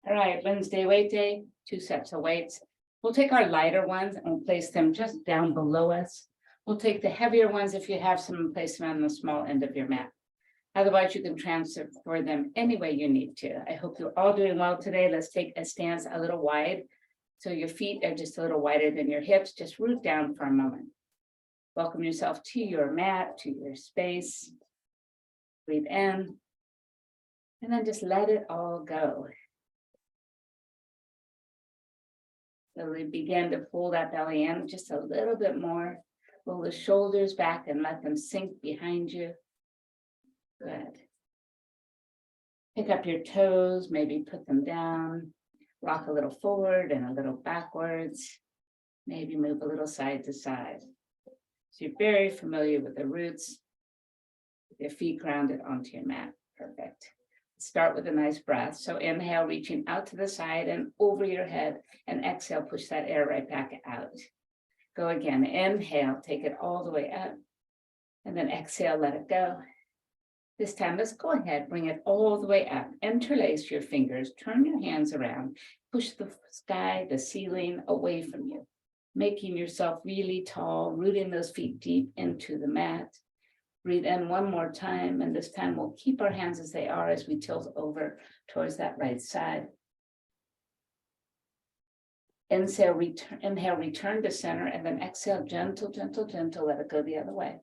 All right, Wednesday weight day, 2 sets of weights. We'll take our lighter ones and we'll place them just down below us. We'll take the heavier ones if you have some and place them on the small end of your mat. Otherwise, you can transfer them any way you need to. I hope you're all doing well today. Let's take a stance a little wide. So your feet are just a little wider than your hips. Just root down for a moment. Welcome yourself to your mat, to your space. Breathe in. And then just let it all go. Slowly begin to pull that belly in just a little bit more. Pull the shoulders back and let them sink behind you. Good. Pick up your toes, maybe put them down. Rock a little forward and a little backwards. Maybe move a little side to side. So you're very familiar with the roots. With your feet grounded onto your mat. Perfect. Start with a nice breath. So inhale, reaching out to the side and over your head, and exhale, push that air right back out. Go again. Inhale, take it all the way up, and then exhale, let it go. This time, let's go ahead, bring it all the way up. Interlace your fingers, turn your hands around, push the sky, the ceiling away from you, making yourself really tall, rooting those feet deep into the mat. Breathe in one more time, and this time we'll keep our hands as they are as we tilt over towards that right side. Inhale, return to center, and then exhale, gentle, gentle, gentle, let it go the other way.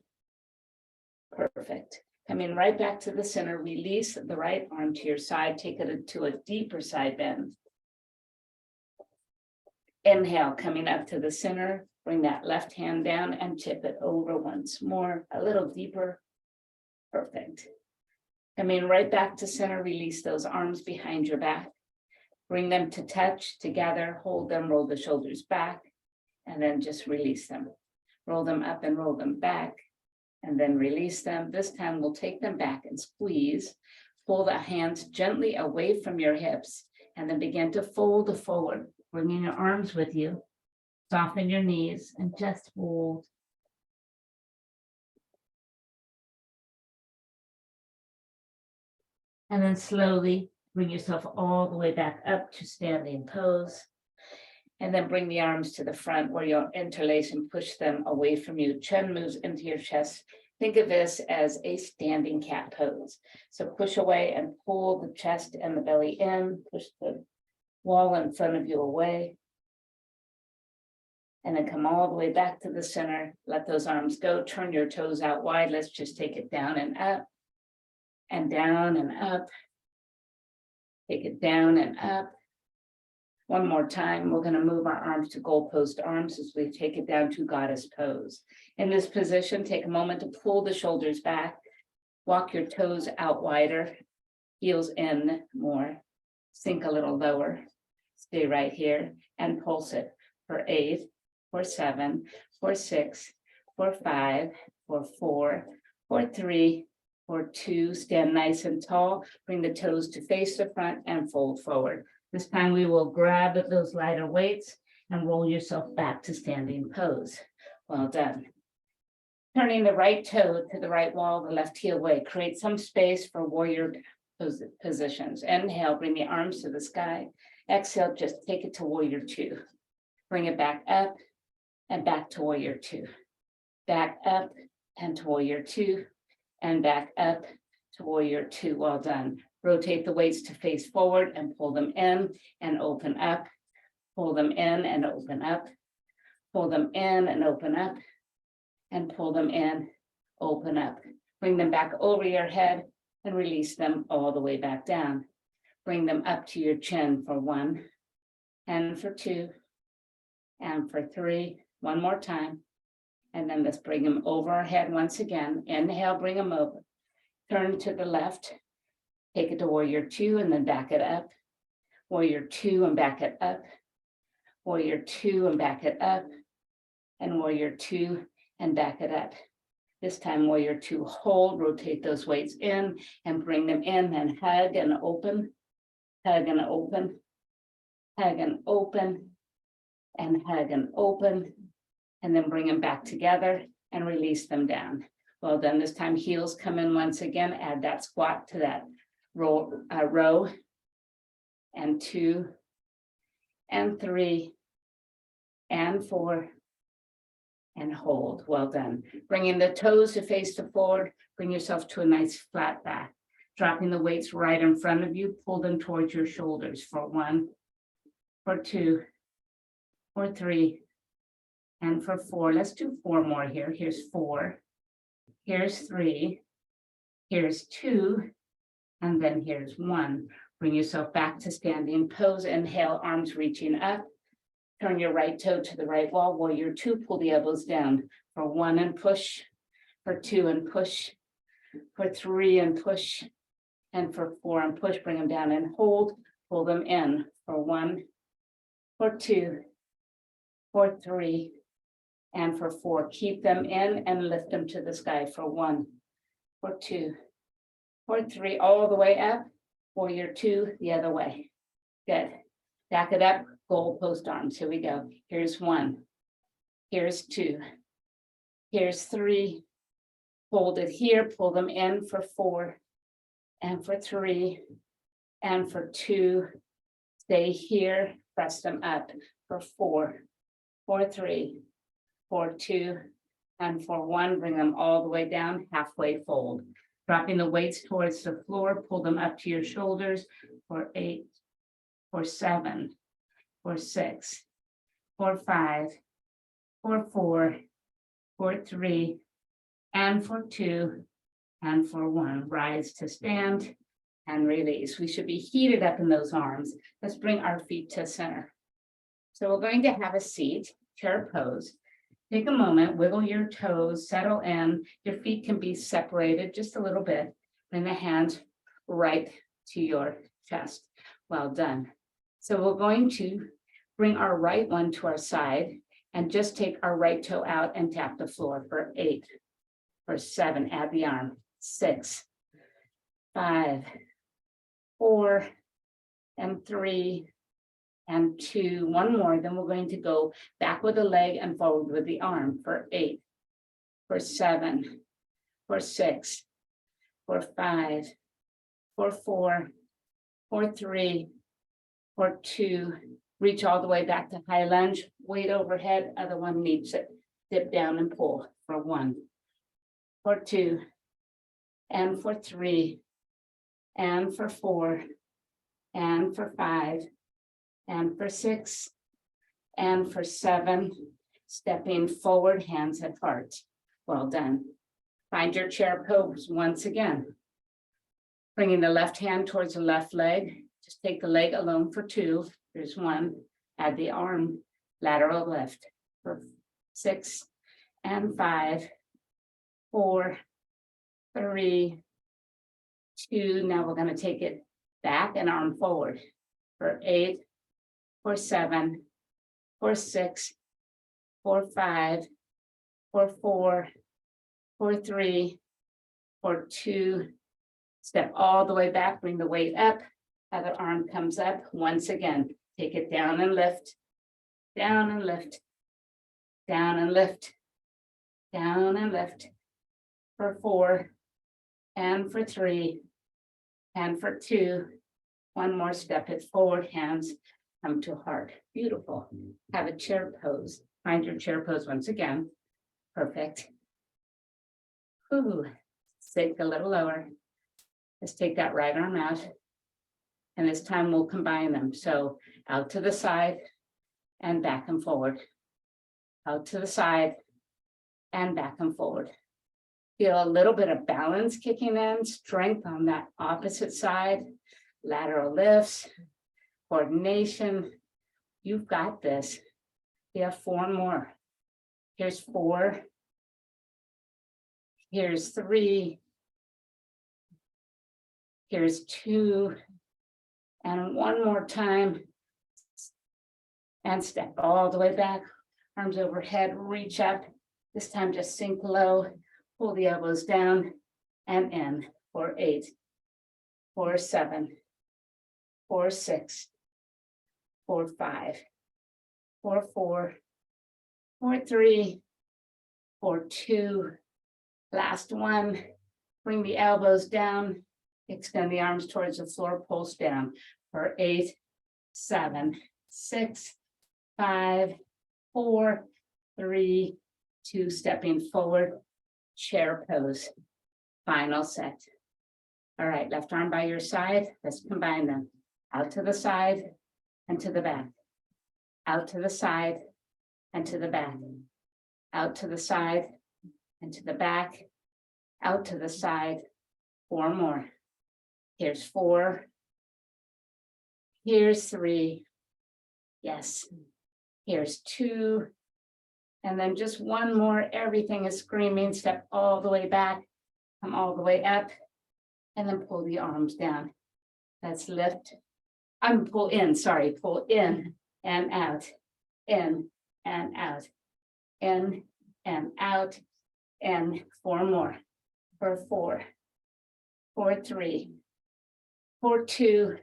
Perfect. Coming right back to the center, release the right arm to your side, take it to a deeper side bend. Inhale, coming up to the center, bring that left hand down and tip it over once more, a little deeper. Perfect. Coming right back to center, release those arms behind your back. Bring them to touch together, hold them, roll the shoulders back, and then just release them. Roll them up and roll them back, and then release them. This time we'll take them back and squeeze. Pull the hands gently away from your hips, and then begin to fold forward, bringing your arms with you. Soften your knees and just hold. And then slowly bring yourself all the way back up to standing pose. And then bring the arms to the front where you'll interlace and push them away from you. Chin moves into your chest. Think of this as a standing cat pose. So push away and pull the chest and the belly in. Push the wall in front of you away. And then come all the way back to the center. Let those arms go. Turn your toes out wide. Let's just take it down and up. And down and up. Take it down and up. One more time, we're going to move our arms to goalpost arms as we take it down to goddess pose. In this position, take a moment to pull the shoulders back. Walk your toes out wider. Heels in more. Sink a little lower. Stay right here and pulse it for 8, for 7, for 6, for 5, for 4, for 3, for 2. Stand nice and tall. Bring the toes to face the front and fold forward. This time we will grab those lighter weights and roll yourself back to standing pose. Well done. Turning the right toe to the right wall, the left heel away. Create some space for warrior positions. Inhale, bring the arms to the sky. Exhale, just take it to warrior 2. Bring it back up and back to warrior 2. Back up and to warrior 2. And back up to warrior 2. Well done. Rotate the weights to face forward and pull them in and open up. Pull them in and open up. Pull them in and open up. And pull them in, open up. Bring them back over your head and release them all the way back down. Bring them up to your chin for 1, and for 2, and for 3. One more time. And then let's bring them over our head once again. Inhale, bring them over. Turn to the left. Take it to warrior 2 and then back it up. Warrior 2 and back it up. Warrior 2 and back it up. And warrior 2 and back it up. This time warrior 2, hold, rotate those weights in and bring them in and hug and open. Hug and open. Hug and open. And hug and open. And then bring them back together and release them down. Well done. This time heels come in once again. Add that squat to that row. and 2, and 3, and 4, and hold. Well done. Bringing the toes to face the forward, bring yourself to a nice flat back. Dropping the weights right in front of you, pull them towards your shoulders for 1, for 2, for 3, and for 4. Let's do 4 more here. Here's 4, here's 3, here's 2, and then here's 1. Bring yourself back to standing pose. Inhale, arms reaching up. Turn your right toe to the right wall. Warrior 2, pull the elbows down for 1 and push, for 2 and push, for 3 and push, and for 4 and push. Bring them down and hold. Pull them in for 1, for 2, for 3, and for 4. Keep them in and lift them to the sky for 1, for 2, for 3, all the way up. Warrior 2, the other way. Good. Back it up, goal post arms. Here we go. Here's 1, here's 2, here's 3. Hold it here, pull them in for 4, and for 3, and for 2. Stay here, press them up for 4, for 3, for 2, and for 1. Bring them all the way down, halfway fold. Dropping the weights towards the floor, pull them up to your shoulders for 8, for 7, for 6, for 5, for 4, for 3, and for 2, and for 1. Rise to stand and release. We should be heated up in those arms. Let's bring our feet to center. So we're going to have a seat, chair pose. Take a moment, wiggle your toes, settle in. Your feet can be separated just a little bit. Bring the hand right to your chest. Well done. So we're going to bring our right one to our side and just take our right toe out and tap the floor for 8, for 7, add the arm, 6, 5, 4, and 3, and 2, 1 more. Then we're going to go back with the leg and forward with the arm for 8, for 7, for 6, for 5, for 4, for 3, for 2. Reach all the way back to high lunge, weight overhead, other one needs it. Dip down and pull for 1, for 2, and for 3, and for 4, and for 5, and for 6, and for 7. Stepping forward, hands at heart. Well done. Find your chair pose once again. Bringing the left hand towards the left leg. Just take the leg alone for 2. There's 1. Add the arm, lateral lift for 6, and 5, 4, 3, 2. Now we're going to take it back and arm forward for 8, for 7, for 6, for 5, for 4, for 3, for 2. Step all the way back, bring the weight up. Other arm comes up once again. Take it down and lift, down and lift, down and lift, down and lift for 4, and for 3, and for 2. 1 more step it forward, hands come to heart. Beautiful. Have a chair pose. Find your chair pose once again. Perfect. Ooh, sink a little lower. Let's take that right arm out. And this time we'll combine them. So out to the side and back and forward. Out to the side and back and forward. Feel a little bit of balance kicking in, strength on that opposite side, lateral lifts, coordination. You've got this. We have 4 more. Here's 4. Here's 3. Here's 2. And 1 more time. And step all the way back. Arms overhead, reach up. This time just sink low. Pull the elbows down and in for 8, for 7, for 6, for 5, for 4, for 3, for 2. Last one. Bring the elbows down. Extend the arms towards the floor, pulse down for 8, 7, 6, 5, 4, 3, 2, stepping forward, chair pose, final set. All right, left arm by your side, let's combine them. Out to the side and to the back. Out to the side and to the back. Out to the side and to the back. Out to the side, 4 more. Here's 4. Here's 3. Yes. Here's 2. And then just 1 more. Everything is screaming. Step all the way back. Come all the way up. And then pull the arms down. Let's lift. Pull in, sorry. Pull in and out. In and out. In and out. And 4 more. For 4. For 3. For 2.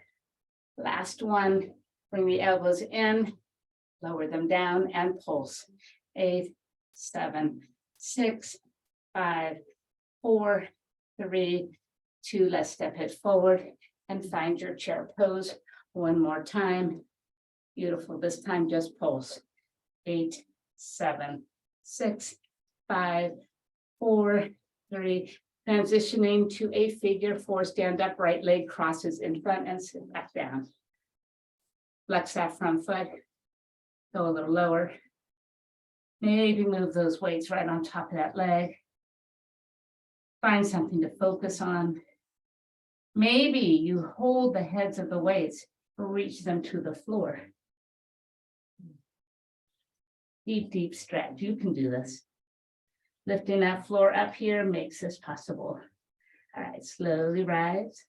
Last one. Bring the elbows in. Lower them down and pulse. 8, 7, 6, 5, 4, 3, 2. Let's step it forward and find your chair pose 1 more time. Beautiful. This time just pulse. 8, 7, 6, 5, 4, 3. Transitioning to a figure 4. Stand up, right leg crosses in front and sit back down. Flex that front foot. Go a little lower. Maybe move those weights right on top of that leg. Find something to focus on. Maybe you hold the heads of the weights or reach them to the floor. Deep, deep stretch. You can do this. Lifting that floor up here makes this possible. All right, slowly rise.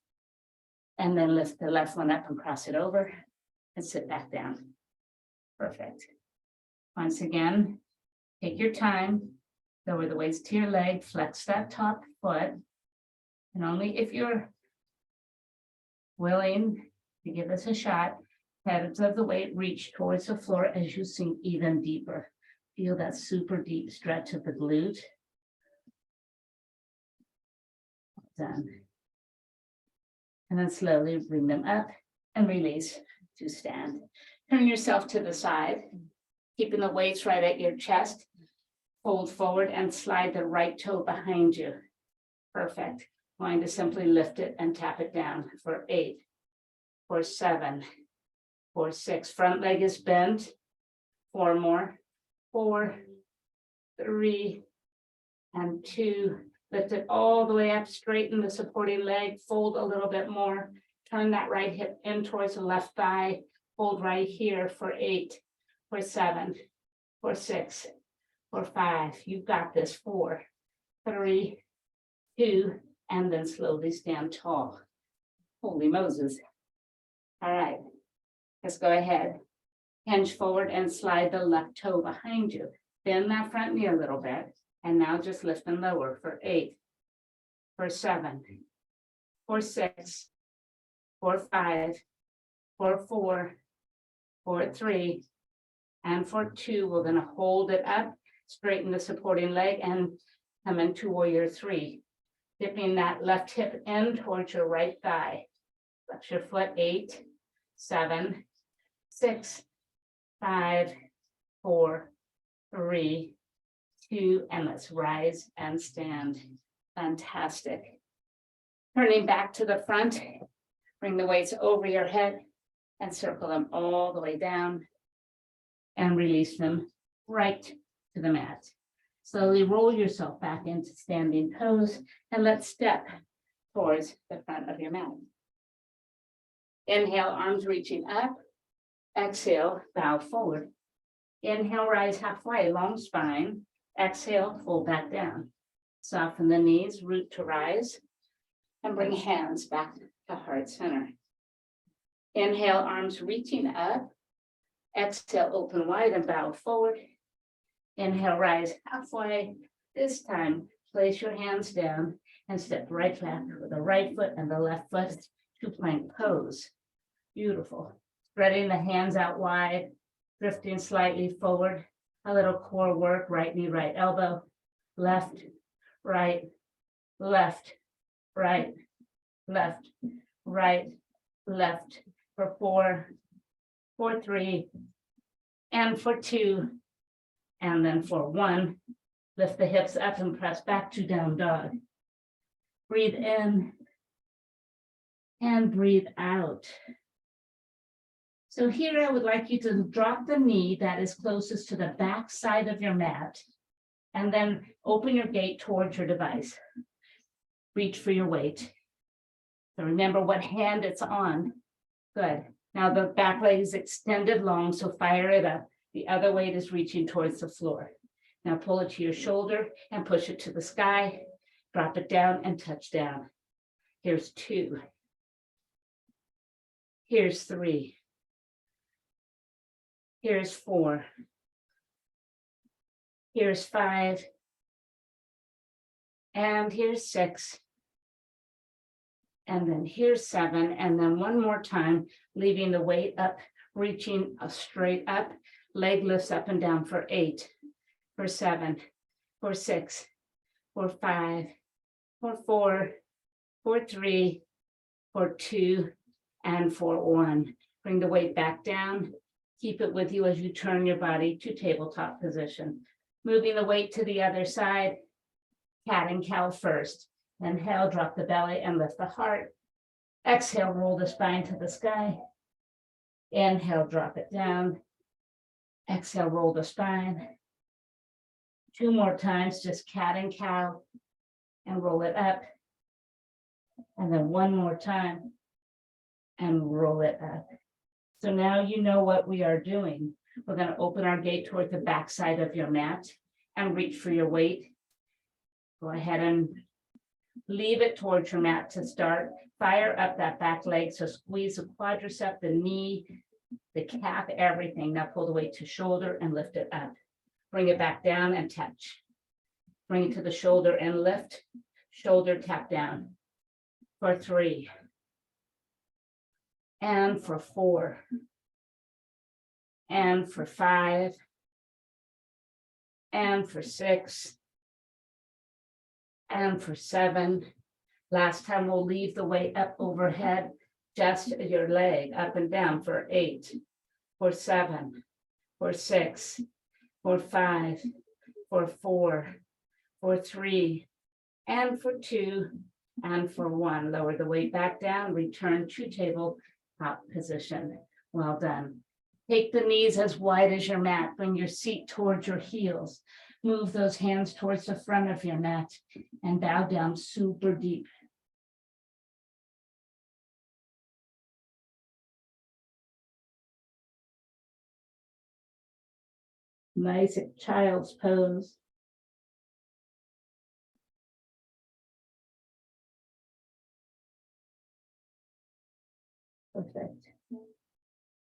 And then lift the left one up and cross it over and sit back down. Perfect. Once again, take your time. Lower the weights to your leg. Flex that top foot. And only if you're willing to give this a shot, heads of the weight reach towards the floor as you sink even deeper. Feel that super deep stretch of the glute. Done. And then slowly bring them up and release to stand. Turn yourself to the side, keeping the weights right at your chest. Fold forward and slide the right toe behind you. Perfect. Going to simply lift it and tap it down for 8, for 7, for 6. Front leg is bent. 4 more. 4, 3, and 2. Lift it all the way up, straighten the supporting leg, fold a little bit more. Turn that right hip in towards the left thigh. Hold right here for 8, for 7, for 6, for 5. You've got this. 4, 3, 2, and then slowly stand tall. Holy Moses. All right, let's go ahead. Hinge forward and slide the left toe behind you. Bend that front knee a little bit. And now just lift and lower for 8, for 7, for 6, for 5, for 4, for 3, and for 2. We're going to hold it up, straighten the supporting leg, and come into warrior 3. Dipping that left hip in towards your right thigh. Flex your foot. 8, 7, 6, 5, 4, 3, 2, and let's rise and stand. Fantastic. Turning back to the front, bring the weights over your head and circle them all the way down and release them right to the mat. Slowly roll yourself back into standing pose and let's step towards the front of your mat. Inhale, arms reaching up. Exhale, bow forward. Inhale, rise halfway, long spine. Exhale, fold back down. Soften the knees, root to rise, and bring hands back to heart center. Inhale, arms reaching up. Exhale, open wide and bow forward. Inhale, rise halfway. This time, place your hands down and step right back with the right foot and the left foot to plank pose. Beautiful. Spreading the hands out wide, drifting slightly forward. A little core work, right knee, right elbow, left, right, left, right, left, right, left for 4, for 3, and for 2, and then for 1. Lift the hips up and press back to down dog. Breathe in and breathe out. So here I would like you to drop the knee that is closest to the back side of your mat, and then open your gate towards your device. Reach for your weight. So remember what hand it's on. Good. Now the back leg is extended long, so fire it up. The other weight is reaching towards the floor. Now pull it to your shoulder and push it to the sky. Drop it down and touch down. Here's 2. Here's 3. Here's 4. Here's 5. And here's 6. And then here's 7. And then one more time, leaving the weight up, reaching straight up. Leg lifts up and down for 8, for 7, for 6, for 5, for 4, for 3, for 2, and for 1. Bring the weight back down. Keep it with you as you turn your body to tabletop position. Moving the weight to the other side. Cat and cow first. Inhale, drop the belly and lift the heart. Exhale, roll the spine to the sky. Inhale, drop it down. Exhale, roll the spine. 2 more times, just cat and cow, and roll it up. And then 1 more time, and roll it up. So now you know what we are doing. We're going to open our gate toward the back side of your mat and reach for your weight. Go ahead and leave it towards your mat to start. Fire up that back leg. So squeeze the quadricep, the knee, the calf, everything. Now pull the weight to shoulder and lift it up. Bring it back down and touch. Bring it to the shoulder and lift. Shoulder tap down. For 3. And for 4. And for 5. And for 6. And for 7. Last time we'll leave the weight up overhead, just your leg up and down for 8, for 7, for 6, for 5, for 4, for 3, and for 2, and for 1. Lower the weight back down, return to tabletop position. Well done. Take the knees as wide as your mat. Bring your seat towards your heels. Move those hands towards the front of your mat and bow down super deep. Nice child's pose. Perfect.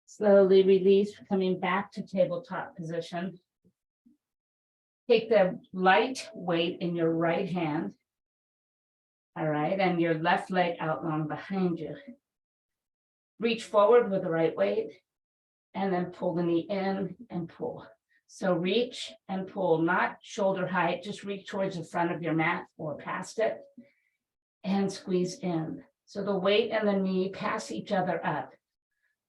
Slowly release, coming back to tabletop position. Take the light weight in your right hand. All right, and your left leg out long behind you. Reach forward with the right weight, and then pull the knee in and pull. So reach and pull, not shoulder height, just reach towards the front of your mat or past it, and squeeze in. So the weight and the knee pass each other up.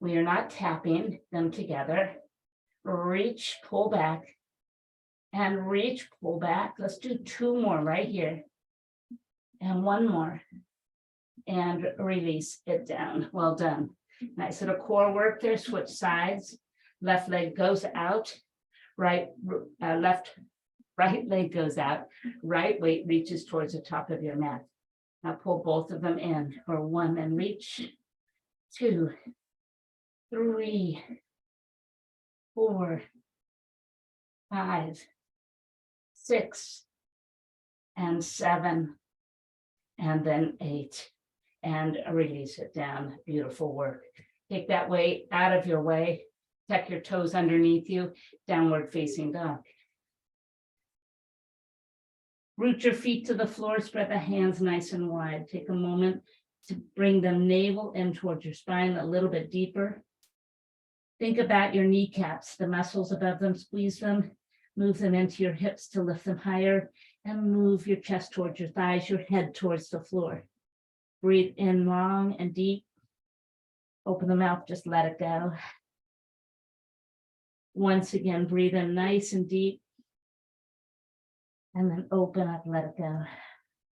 We are not tapping them together. Reach, pull back, and reach, pull back. Let's do 2 more right here. And 1 more. And release it down. Well done. Nice little core work there. Switch sides. Left leg goes out. Right leg goes out. Right weight reaches towards the top of your mat. Now pull both of them in for 1 and reach. 2, 3, 4, 5, 6, and 7, and then 8, and release it down. Beautiful work. Take that weight out of your way. Tuck your toes underneath you. Downward facing dog. Root your feet to the floor. Spread the hands nice and wide. Take a moment to bring the navel in towards your spine a little bit deeper. Think about your kneecaps, the muscles above them. Squeeze them. Move them into your hips to lift them higher, and move your chest towards your thighs, your head towards the floor. Breathe in long and deep. Open the mouth, just let it go. Once again, breathe in nice and deep. And then open up, let it go.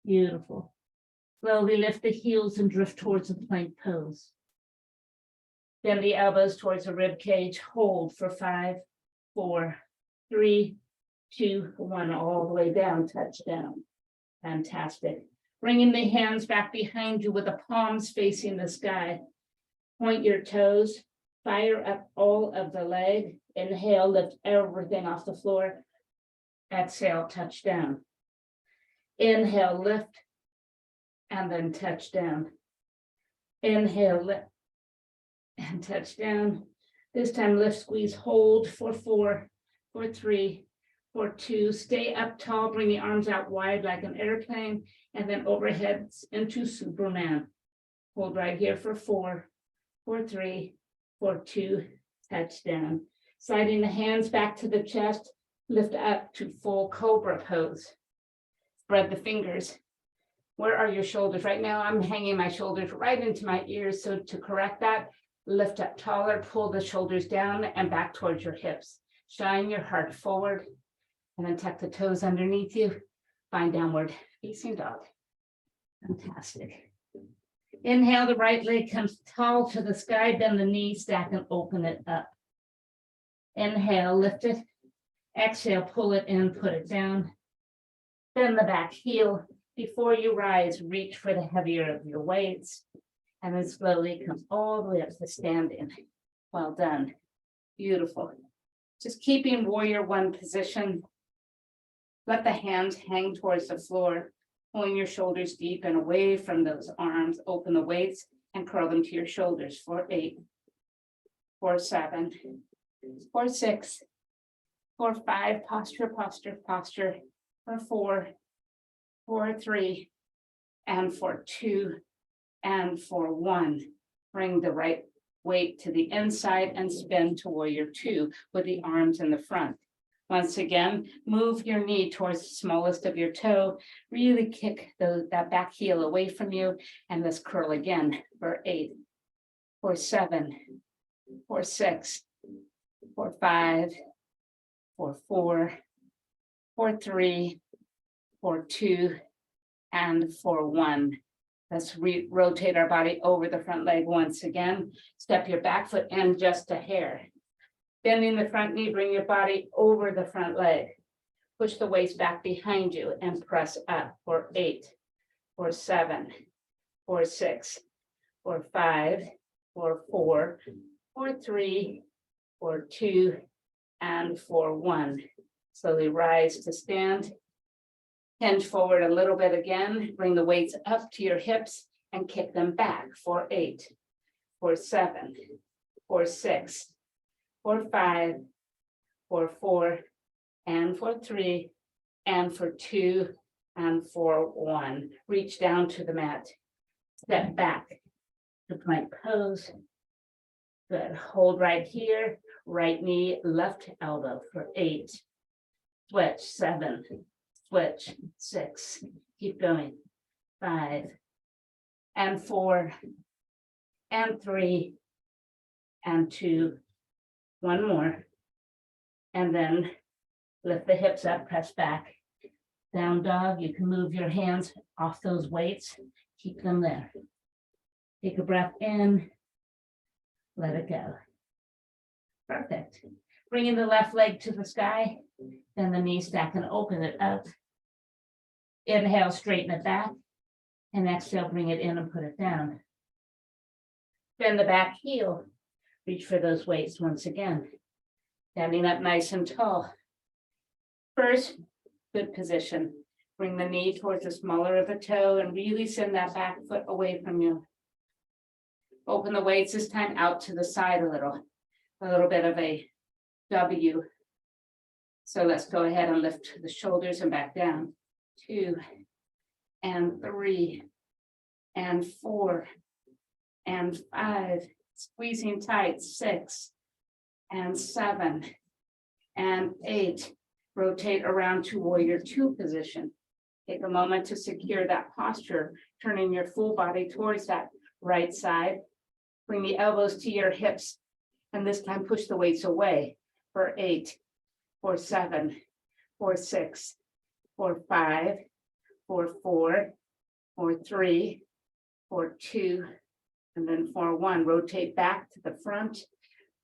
Beautiful. Slowly lift the heels and drift towards the plank pose. Bend the elbows towards the rib cage. Hold for 5, 4, 3, 2, 1. All the way down, touch down. Fantastic. Bringing the hands back behind you with the palms facing the sky. Point your toes. Fire up all of the leg. Inhale, lift everything off the floor. Exhale, touch down. Inhale, lift, and then touch down. Inhale, lift, and touch down. This time, lift, squeeze, hold for 4, for 3, for 2. Stay up tall, bring the arms out wide like an airplane, and then overhead into Superman. Hold right here for 4, for 3, for 2, touch down. Sliding the hands back to the chest, lift up to full cobra pose. Spread the fingers. Where are your shoulders? Right now, I'm hanging my shoulders right into my ears. So to correct that, lift up taller, pull the shoulders down and back towards your hips. Shine your heart forward and then tuck the toes underneath you. Find downward facing dog. Fantastic. Inhale, the right leg comes tall to the sky, bend the knee, stack and open it up. Inhale, lift it. Exhale, pull it in, put it down. Bend the back heel. Before you rise, reach for the heavier of your weights. And then slowly come all the way up to standing. Well done. Beautiful. Just keeping warrior 1 position. Let the hands hang towards the floor, pulling your shoulders deep and away from those arms. Open the weights and curl them to your shoulders for 8, for 7, for 6, for 5, posture, posture, posture, for 4, for 3, and for 2, and for 1. Bring the right weight to the inside and spin to warrior 2 with the arms in the front. Once again, move your knee towards the smallest of your toe. Really kick that back heel away from you. And let's curl again for 8, for 7, for 6, for 5, for 4, for 3, for 2, and for 1. Let's rotate our body over the front leg once again. Step your back foot in just a hair. Bending the front knee, bring your body over the front leg. Push the waist back behind you and press up for 8, for 7, for 6, for 5, for 4, for 3, for 2, and for 1. Slowly rise to stand. Hinge forward a little bit again. Bring the weights up to your hips and kick them back for 8, for 7, for 6, for 5, for 4, and for 3, and for 2, and for 1. Reach down to the mat. Step back to plank pose. Good. Hold right here. Right knee, left elbow for 8. Switch 7. Switch 6. Keep going. 5, and 4, and 3, and 2. 1 more. And then lift the hips up, press back. Down dog, you can move your hands off those weights. Keep them there. Take a breath in. Let it go. Perfect. Bringing the left leg to the sky. Then the knee stack and open it up. Inhale, straighten it back. And exhale, bring it in and put it down. Bend the back heel. Reach for those weights once again. Standing up nice and tall. First, good position. Bring the knee towards the smaller of the toe and really send that back foot away from you. Open the weights this time out to the side a little bit of a W. So let's go ahead and lift the shoulders and back down. 2, and 3, and 4, and 5. Squeezing tight, 6, and 7, and 8. Rotate around to warrior 2 position. Take a moment to secure that posture, turning your full body towards that right side. Bring the elbows to your hips, and this time push the weights away. for 8, for 7, for 6, for 5, for 4, for 3, for 2, and then for 1. Rotate back to the front.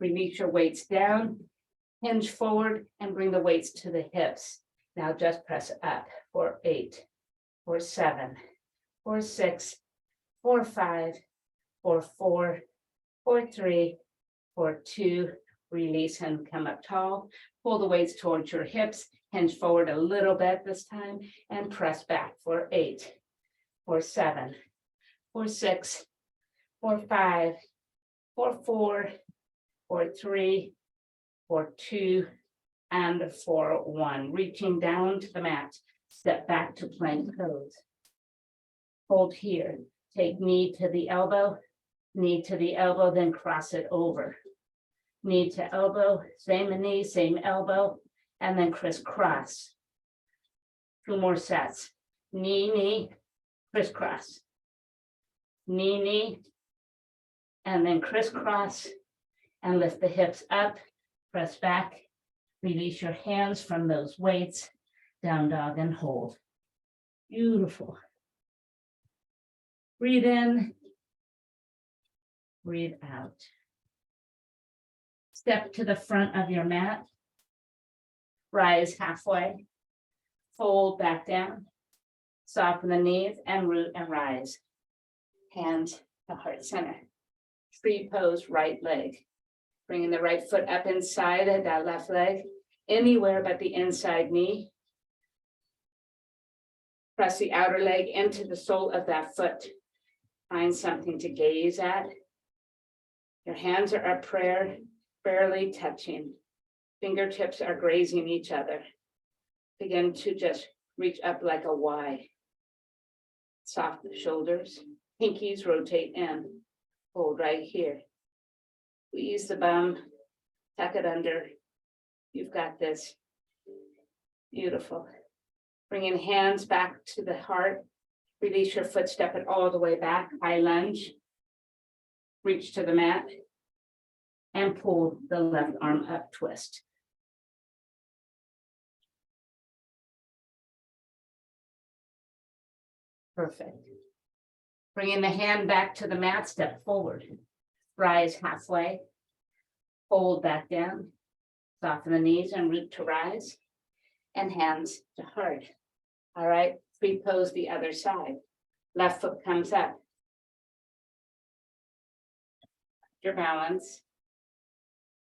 Release your weights down, hinge forward, and bring the weights to the hips. Now just press up for 8, for 7, for 6, for 5, for 4, for 3, for 2. Release and come up tall. Pull the weights towards your hips, hinge forward a little bit this time, and press back for 8, for 7, for 6, for 5, for 4, for 3, for 2, and for 1. Reaching down to the mat, step back to plank pose. Hold here, take knee to the elbow, then cross it over. Knee to elbow, same knee, same elbow, and then crisscross. 2 more sets. Knee, knee, crisscross. Knee, knee, and then crisscross, and lift the hips up, press back, release your hands from those weights, down dog and hold. Beautiful. Breathe in, breathe out. Step to the front of your mat. Rise halfway. Fold back down. Soften the knees and root and rise. Hands to heart center. Tree pose, right leg. Bringing the right foot up inside of that left leg. Anywhere but the inside knee. Press the outer leg into the sole of that foot. Find something to gaze at. Your hands are up prayer. Barely touching. Fingertips are grazing each other. Begin to just reach up like a Y. Soft the shoulders. Pinkies rotate in. Hold right here. Squeeze the bum. Tuck it under. You've got this. Beautiful. Bringing hands back to the heart. Release your foot, step it all the way back. High lunge. Reach to the mat. And pull the left arm up, twist. Perfect. Bringing the hand back to the mat, step forward. Rise halfway. Fold back down. Soften the knees and root to rise. And hands to heart. All right, free pose the other side. Left foot comes up. Your balance.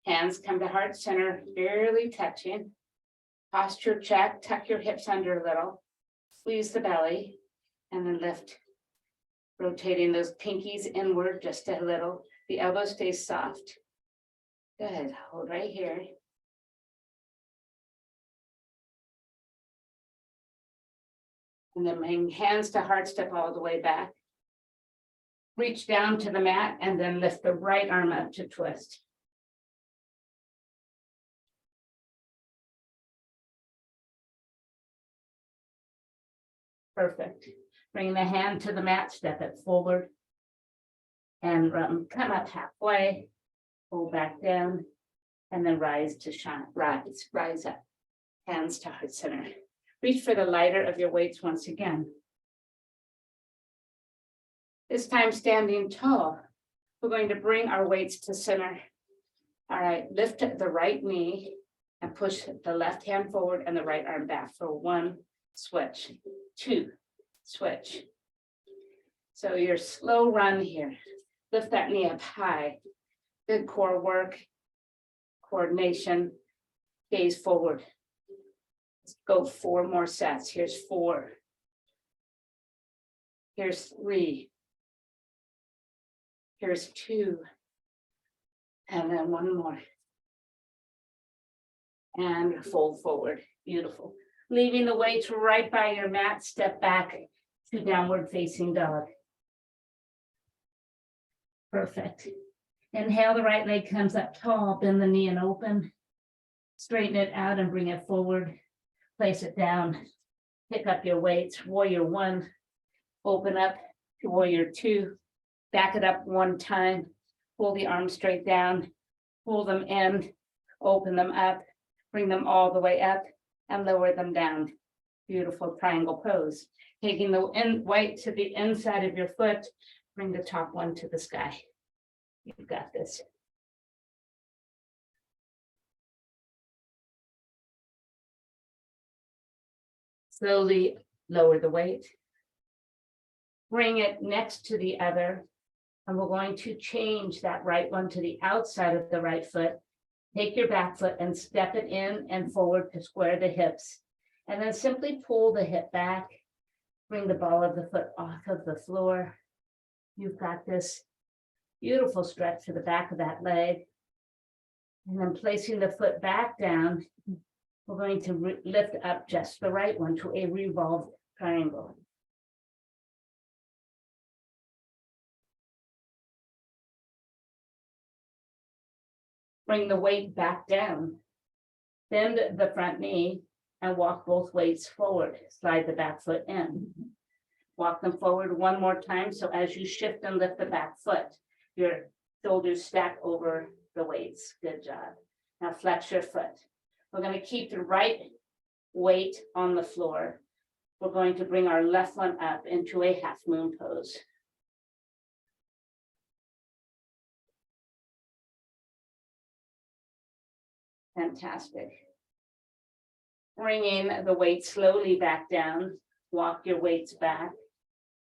Hands come to heart center, barely touching. Posture check, tuck your hips under a little. Squeeze the belly and then lift. Rotating those pinkies inward just a little. The elbow stays soft. Good, hold right here. And then bring hands to heart, step all the way back. Reach down to the mat and then lift the right arm up to twist. Perfect. Bring the hand to the mat, step it forward. And come up halfway, pull back down, and then rise to shine, rise up. Hands to heart center. Reach for the lighter of your weights once again. This time standing tall. We're going to bring our weights to center. All right, lift the right knee and push the left hand forward and the right arm back for 1, switch, 2, switch. So your slow run here. Lift that knee up high. Good core work, coordination, gaze forward. Let's go 4 more sets. Here's 4. Here's 3. Here's 2. And then 1 more. And fold forward. Beautiful. Leaving the weights right by your mat, step back to downward facing dog. Perfect. Inhale, the right leg comes up tall, bend the knee and open. Straighten it out and bring it forward. Place it down. Pick up your weights. Warrior 1. Open up to warrior 2. Back it up 1 time. Pull the arms straight down. Pull them in. Open them up, bring them all the way up and lower them down. Beautiful triangle pose. Taking the weight to the inside of your foot, bring the top one to the sky. You've got this. Slowly lower the weight. Bring it next to the other. And we're going to change that right one to the outside of the right foot. Take your back foot and step it in and forward to square the hips. And then simply pull the hip back. Bring the ball of the foot off of the floor. You've got this beautiful stretch to the back of that leg. And then placing the foot back down, we're going to lift up just the right one to a revolved triangle. Bring the weight back down. Bend the front knee and walk both weights forward. Slide the back foot in. Walk them forward one more time. So as you shift and lift the back foot, your shoulders stack over the weights. Good job. Now flex your foot. We're going to keep the right weight on the floor. We're going to bring our left one up into a half moon pose. Fantastic. Bringing the weight slowly back down, walk your weights back,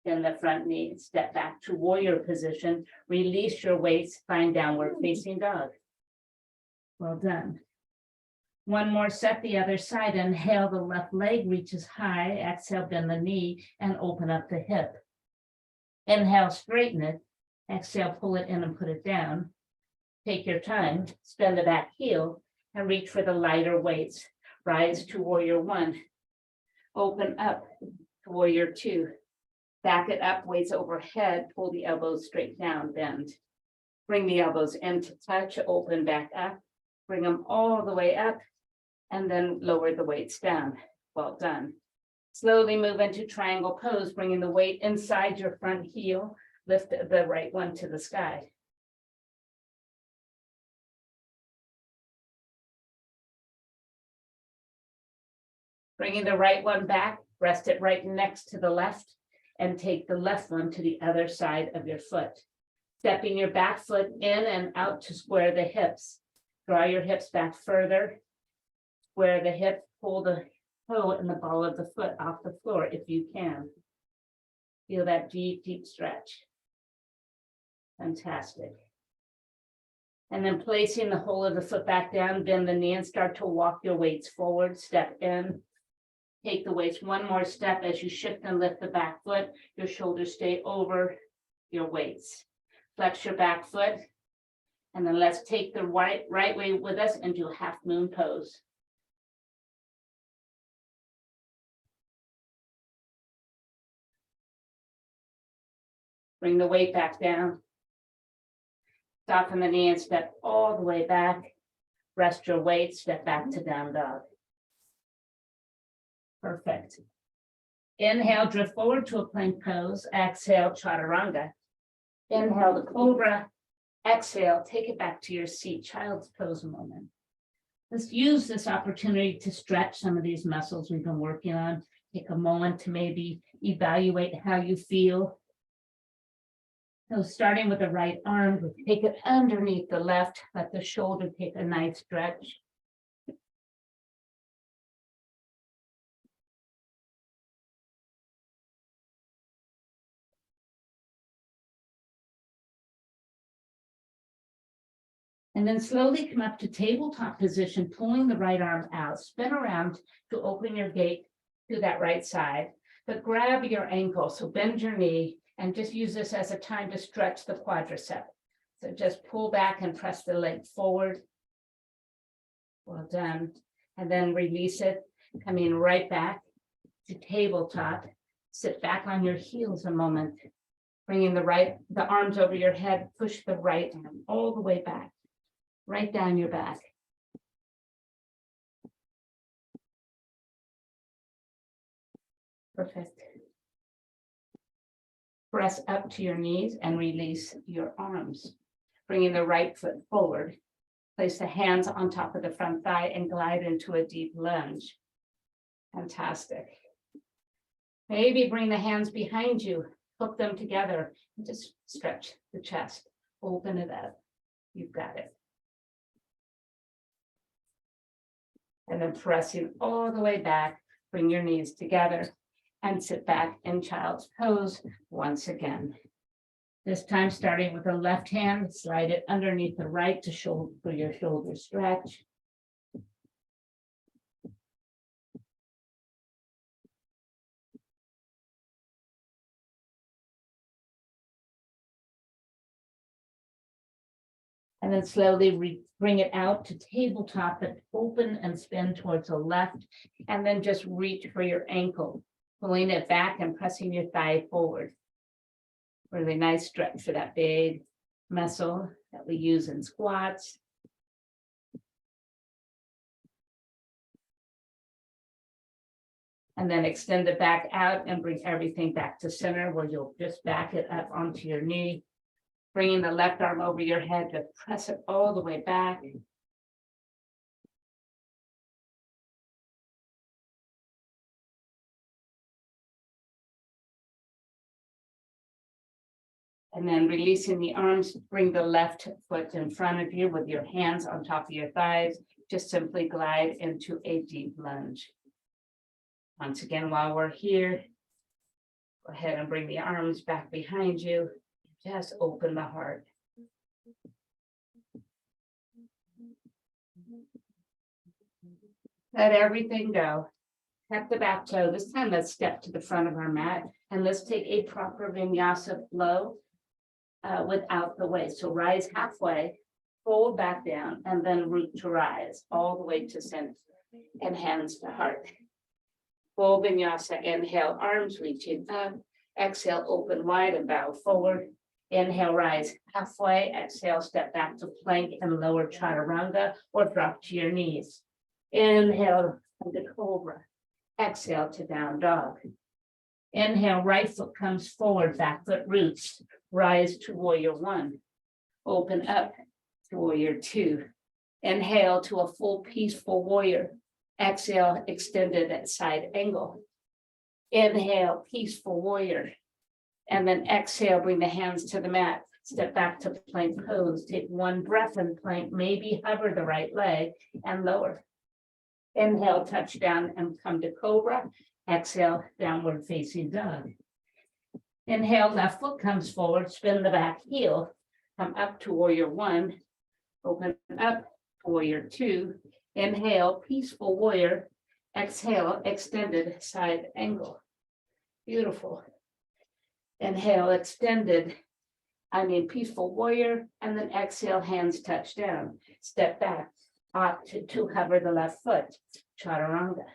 then the front knee, step back to warrior position, release your weights, find downward facing dog. Well done. One more set, the other side. Inhale, the left leg reaches high. Exhale, bend the knee and open up the hip. Inhale, straighten it. Exhale, pull it in and put it down. Take your time, spin the back heel and reach for the lighter weights. Rise to warrior one. Open up to warrior two. Back it up, weights overhead, pull the elbows straight down, bend. Bring the elbows into touch, open back up, bring them all the way up, and then lower the weights down. Well done. Slowly move into triangle pose, bringing the weight inside your front heel, lift the right one to the sky. Bringing the right one back, rest it right next to the left, and take the left one to the other side of your foot. Stepping your back foot in and out to square the hips. Draw your hips back further. Square the hip, pull the toe and the ball of the foot off the floor if you can. Feel that deep, deep stretch. Fantastic. And then placing the whole of the foot back down, bend the knee and start to walk your weights forward, step in. Take the weights one more step as you shift and lift the back foot. Your shoulders stay over your weights. Flex your back foot. And then let's take the right way with us into a half moon pose. Bring the weight back down. Soften the knee and step all the way back. Rest your weight, step back to down dog. Perfect. Inhale, drift forward to a plank pose. Exhale, chaturanga. Inhale the cobra. Exhale, take it back to your seat, child's pose a moment. Let's use this opportunity to stretch some of these muscles we've been working on. Take a moment to maybe evaluate how you feel. So starting with the right arm, take it underneath the left, let the shoulder take a nice stretch. And then slowly come up to tabletop position, pulling the right arm out, spin around to open your gate to that right side, but grab your ankle. So bend your knee and just use this as a time to stretch the quadricep. So just pull back and press the leg forward. Well done. And then release it, coming right back to tabletop. Sit back on your heels a moment, bringing the arms over your head, push the right arm all the way back. Right down your back. Perfect. Press up to your knees and release your arms. Bringing the right foot forward. Place the hands on top of the front thigh and glide into a deep lunge. Fantastic. Maybe bring the hands behind you, hook them together, and just stretch the chest, open it up. You've got it. And then pressing all the way back, bring your knees together and sit back in child's pose once again. This time, starting with the left hand, slide it underneath the right to show for your shoulder stretch. And then slowly bring it out to tabletop and open and spin towards the left. And then just reach for your ankle, pulling it back and pressing your thigh forward. Really nice stretch for that big muscle that we use in squats. And then extend it back out and bring everything back to center where you'll just back it up onto your knee. Bringing the left arm over your head to press it all the way back. And then releasing the arms, bring the left foot in front of you with your hands on top of your thighs. Just simply glide into a deep lunge. Once again, while we're here, go ahead and bring the arms back behind you. Just open the heart. Let everything go. Tap the back toe. This time, let's step to the front of our mat and let's take a proper vinyasa flow without the waist. So rise halfway, fold back down, and then root to rise all the way to center and hands to heart. Full vinyasa. Inhale, arms reaching up. Exhale, open wide and bow forward. Inhale, rise halfway. Exhale, step back to plank and lower chaturanga or drop to your knees. Inhale, come to cobra. Exhale to down dog. Inhale, right foot comes forward, back foot roots. Rise to warrior one. Open up to warrior two. Inhale to a full peaceful warrior. Exhale, extended at side angle. Inhale, peaceful warrior. And then exhale, bring the hands to the mat. Step back to plank pose. Take one breath in plank, maybe hover the right leg and lower. Inhale, touch down and come to cobra. Exhale, downward facing dog. Inhale, left foot comes forward, spin the back heel. Come up to warrior one. Open up, warrior two. Inhale, peaceful warrior. Exhale, extended side angle. Beautiful. Inhale, extended, peaceful warrior, and then exhale, hands touch down. Step back, up to hover the left foot, chaturanga.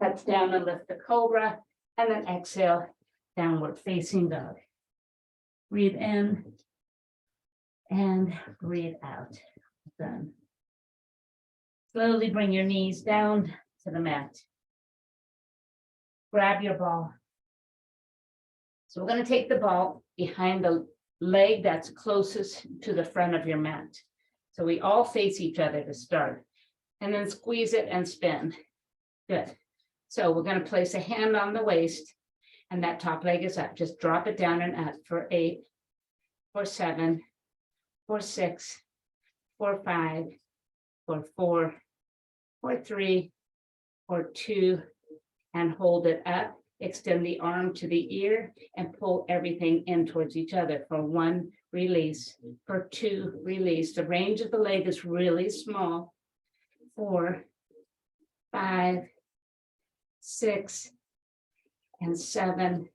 Touch down and lift the cobra, and then exhale, downward facing dog. Breathe in and breathe out. Done. Slowly bring your knees down to the mat. Grab your ball. So we're going to take the ball behind the leg that's closest to the front of your mat. So we all face each other to start, and then squeeze it and spin. Good. So we're going to place a hand on the waist, and that top leg is up. Just drop it down and up for 8, for 7, for 6, for 5, for 4, for 3, for 2, and hold it up. Extend the arm to the ear and pull everything in towards each other. For 1, release. For 2, release. The range of the leg is really small. 4, 5, 6, and 7,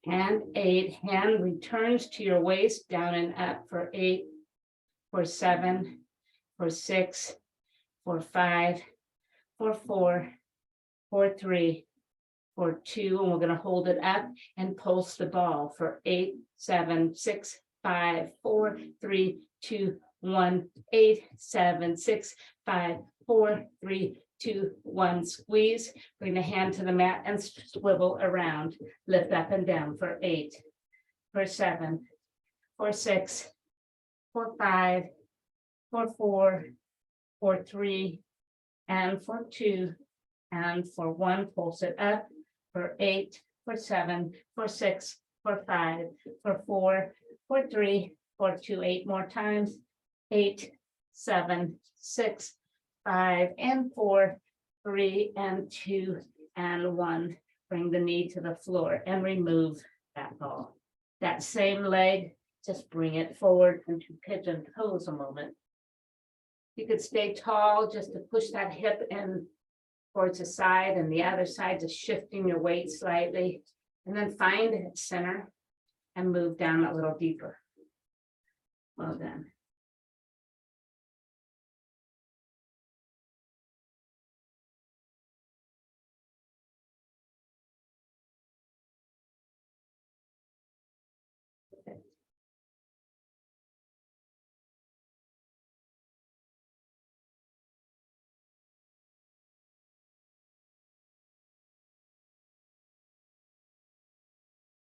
and 8. Hand returns to your waist, down and up for 8, for 7, for 6, for 5, for 4, for 3, for 2, and we're going to hold it up and pulse the ball for 8, 7, 6, 5, 4, 3, 2, 1, 8, 7, 6, 5, 4, 3, 2, 1. Squeeze, bring the hand to the mat and swivel around. Lift up and down for 8, for 7, for 6, for 5, for 4, for 3, and for 2, and for 1, pulse it up, for 8, for 7, for 6, for 5, for 4, for 3, for 2, 8 more times, 8, 7, 6, 5, and 4, 3, and 2, and 1. Bring the knee to the floor and remove that ball. That same leg, just bring it forward into pigeon pose a moment. You could stay tall just to push that hip in towards the side, and the other side, just shifting your weight slightly, and then find its center and move down a little deeper. Well done.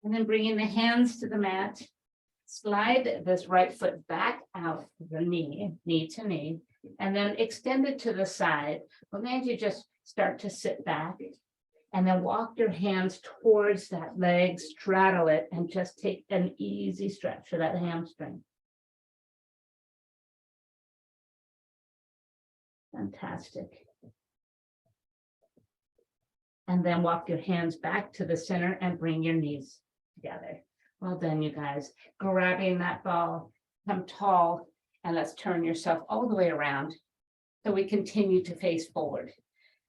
And then bringing the hands to the mat, slide this right foot back out the knee, knee to knee, and then extend it to the side. Well, then you just start to sit back and then walk your hands towards that leg, straddle it, and just take an easy stretch for that hamstring. Fantastic. And then walk your hands back to the center and bring your knees together. Well done, you guys. Grabbing that ball, come tall, and let's turn yourself all the way around so we continue to face forward.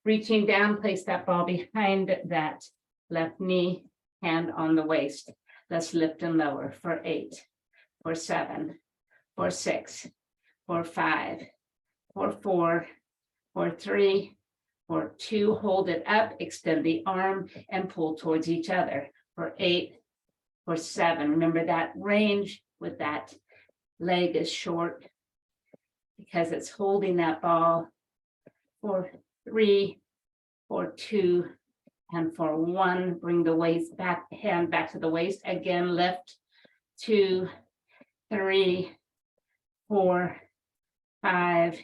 Reaching down, place that ball behind that left knee, hand on the waist. Let's lift and lower for 8, for 7, for 6, for 5, for 4, for 3, for 2, hold it up, extend the arm and pull towards each other, for 8, for 7. Remember that range with that leg is short because it's holding that ball, for 3, for 2, and for 1. Bring the waist back, hand back to the waist. Again, lift, 2, 3, 4, 5,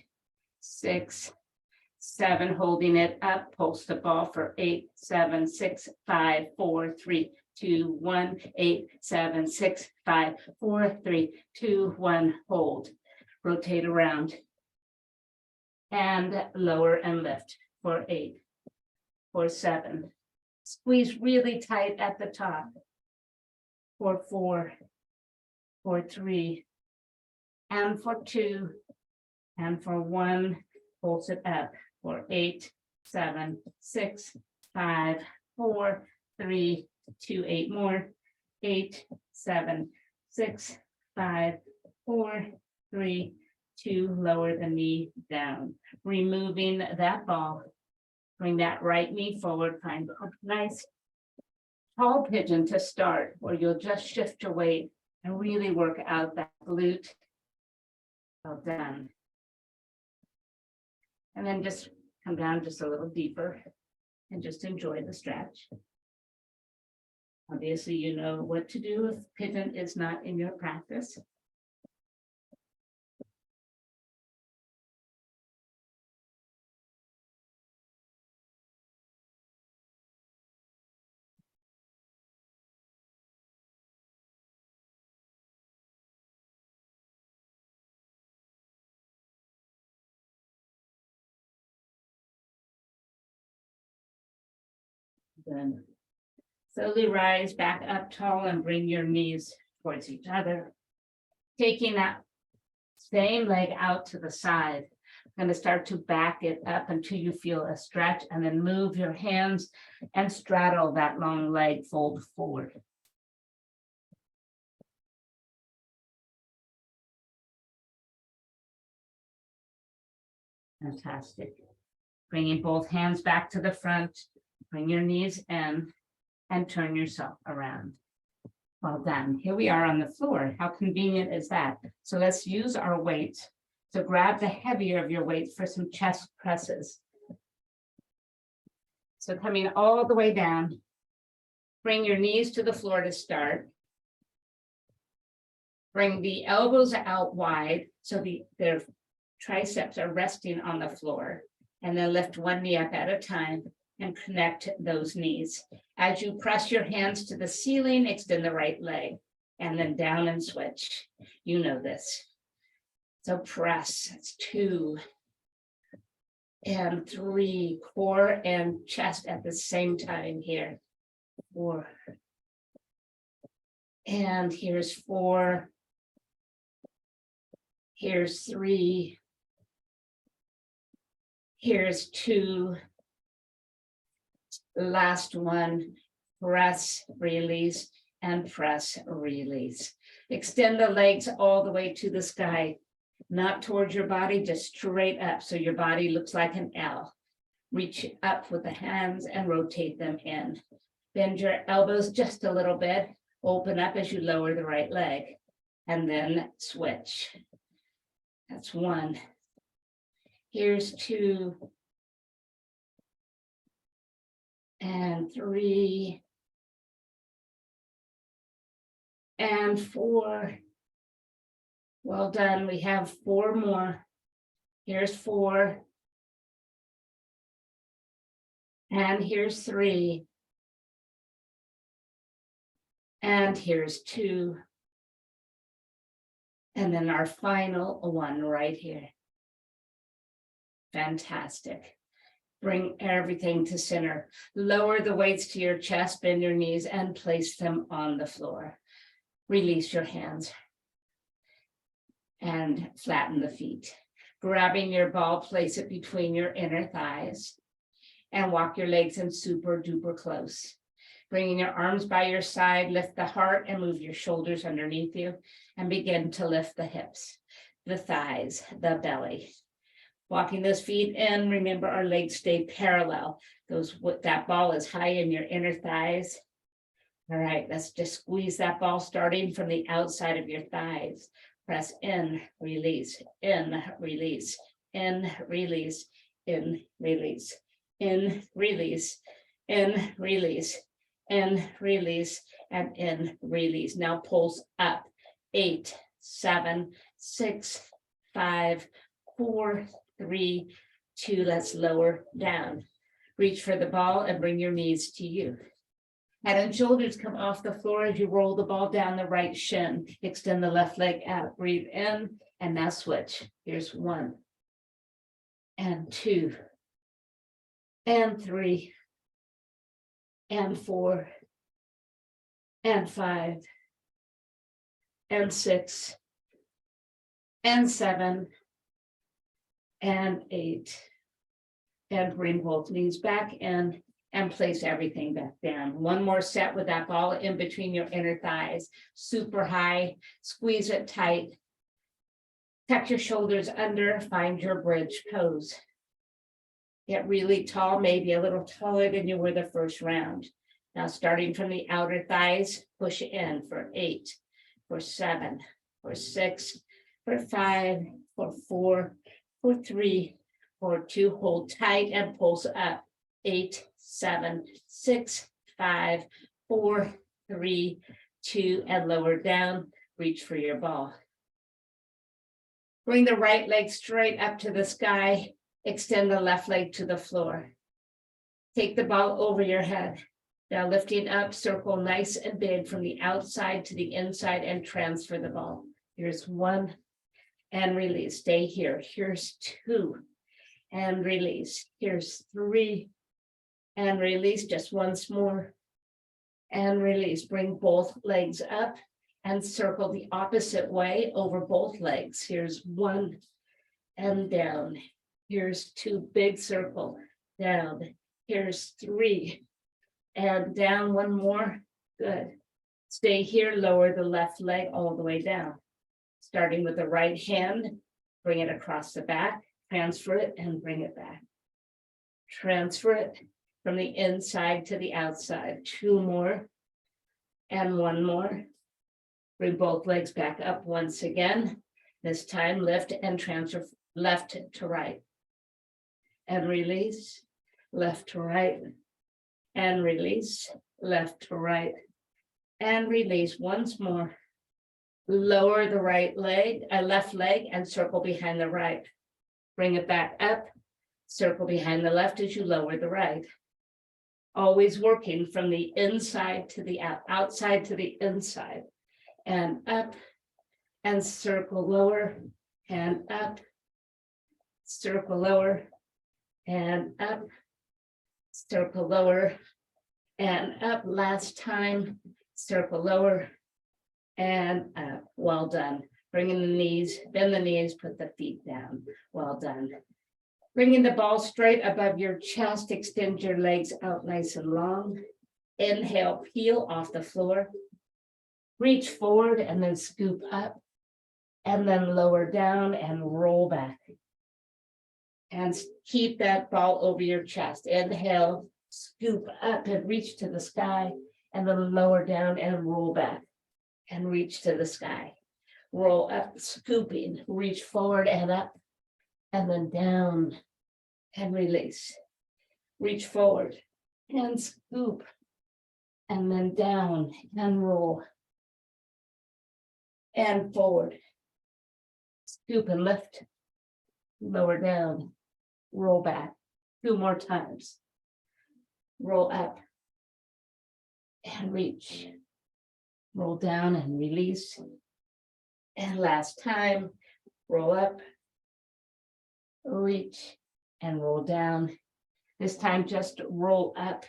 6, 7, holding it up, pulse the ball for 8, 7, 6, 5, 4, 3, 2, 1, 8, 7, 6, 5, 4, 3, 2, 1, hold. Rotate around. And lower and lift for 8, for 7. Squeeze really tight at the top. For 4, for 3, and for 2, and for 1, pulse it up. For 8, 7, 6, 5, 4, 3, 2, 8 more. 8, 7, 6, 5, 4, 3, 2, lower the knee down. Removing that ball. Bring that right knee forward. Find a nice tall pigeon to start, where you'll just shift your weight and really work out that glute. Well done. And then just come down just a little deeper and just enjoy the stretch. Obviously, you know what to do if pigeon is not in your practice. Then slowly rise back up tall and bring your knees towards each other. Taking that same leg out to the side. I'm going to start to back it up until you feel a stretch, and then move your hands and straddle that long leg, fold forward. Fantastic. Bringing both hands back to the front, bring your knees in and turn yourself around. Well done. Here we are on the floor. How convenient is that? So let's use our weight. So grab the heavier of your weight for some chest presses. So coming all the way down, bring your knees to the floor to start. Bring the elbows out wide so they're triceps are resting on the floor. And then lift one knee up at a time and connect those knees. As you press your hands to the ceiling, extend the right leg and then down and switch. You know this. So press, it's 2 and 3, core and chest at the same time here. 4. And here's 4. Here's 3. Here's 2. Last one, press, release, and press, release. Extend the legs all the way to the sky, not towards your body, just straight up. So your body looks like an L. Reach up with the hands and rotate them in. Bend your elbows just a little bit. Open up as you lower the right leg and then switch. That's 1. Here's 2. And 3. And 4. Well done. We have 4 more. Here's 4. And here's 3. And here's 2. And then our final one right here. Fantastic. Bring everything to center. Lower the weights to your chest, bend your knees, and place them on the floor. Release your hands and flatten the feet. Grabbing your ball, place it between your inner thighs and walk your legs in super duper close. Bringing your arms by your side, lift the heart and move your shoulders underneath you and begin to lift the hips, the thighs, the belly. Walking those feet in, remember our legs stay parallel. That ball is high in your inner thighs. All right, let's just squeeze that ball starting from the outside of your thighs. Press in, release, in, release, in, release, in, release, in, release, in, release, in, release, and in, release. Now pulse up. 8, 7, 6, 5, 4, 3, 2. Let's lower down. Reach for the ball and bring your knees to you. Head and shoulders come off the floor as you roll the ball down the right shin. Extend the left leg out. Breathe in and now switch. Here's 1 and 2 and 3 and 4 and 5 and 6 and 7 and 8, and bring both knees back in and place everything back down. One more set with that ball in between your inner thighs, super high, squeeze it tight. Tuck your shoulders under, find your bridge pose. Get really tall, maybe a little taller than you were the first round. Now starting from the outer thighs, push in for 8, for 7, for 6, for 5, for 4, for 3, for 2, hold tight and pulse up. 8, 7, 6, 5, 4, 3, 2, and lower down. Reach for your ball. Bring the right leg straight up to the sky. Extend the left leg to the floor. Take the ball over your head. Now lifting up, circle nice and big from the outside to the inside and transfer the ball. Here's 1 and release. Stay here. Here's 2 and release. Here's 3 and release. Just once more and release. Bring both legs up and circle the opposite way over both legs. Here's 1 and down. Here's 2, big circle, down. Here's 3 and down. 1 more. Good. Stay here, lower the left leg all the way down. Starting with the right hand, bring it across the back, transfer it and bring it back. Transfer it from the inside to the outside. 2 more and 1 more. Bring both legs back up once again. This time lift and transfer left to right. And release, left to right. And release, left to right. And release once more. Lower the right leg, left leg, and circle behind the right. Bring it back up. Circle behind the left as you lower the right. Always working from the inside to the outside to the inside. And up. And circle lower. And up. Circle lower. And up. Circle lower. And up. Last time. Circle lower. And up. Well done. Bring in the knees, bend the knees, put the feet down. Well done. Bringing the ball straight above your chest, extend your legs out nice and long. Inhale, peel off the floor. Reach forward and then scoop up. And then lower down and roll back. And keep that ball over your chest. Inhale, scoop up and reach to the sky. And then lower down and roll back. And reach to the sky. Roll up, scooping, reach forward and up, and then down and release. Reach forward and scoop, and then down and roll. And forward. Scoop and lift, lower down, roll back. 2 more times. Roll up and reach. Roll down and release. And last time, roll up, reach, and roll down. This time, just roll up